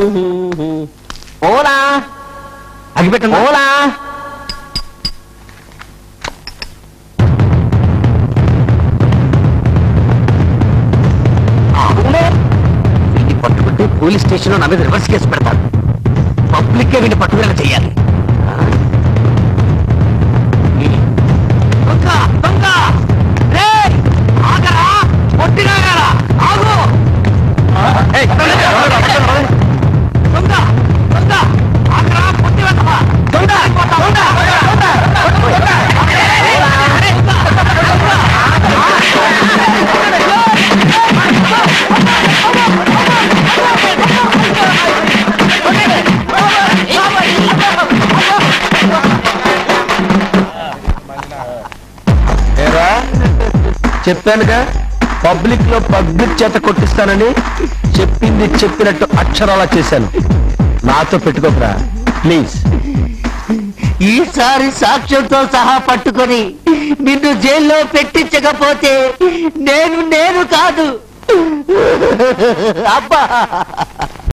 ఓలా అగిపెట్టు ఓలా. వీడిని పట్టుకుంటే police station లో నా మీద రివర్స్ కేసు పెడతారు. పబ్లిక్ గా వీడిని పట్టుదల చెయ్యాలి. చెప్పానుగా పబ్లిక్ లో పబ్లిక్ చేత కొట్టిస్తానని. చెప్పింది చెప్పినట్టు అక్షరాలా చేశాను. నాతో పెట్టుకోకరా ప్లీజ్. ఈసారి సాక్ష్యంతో సహా పట్టుకొని నిన్ను జైల్లో పెట్టించకపోతే నేను కాదు అబ్బా.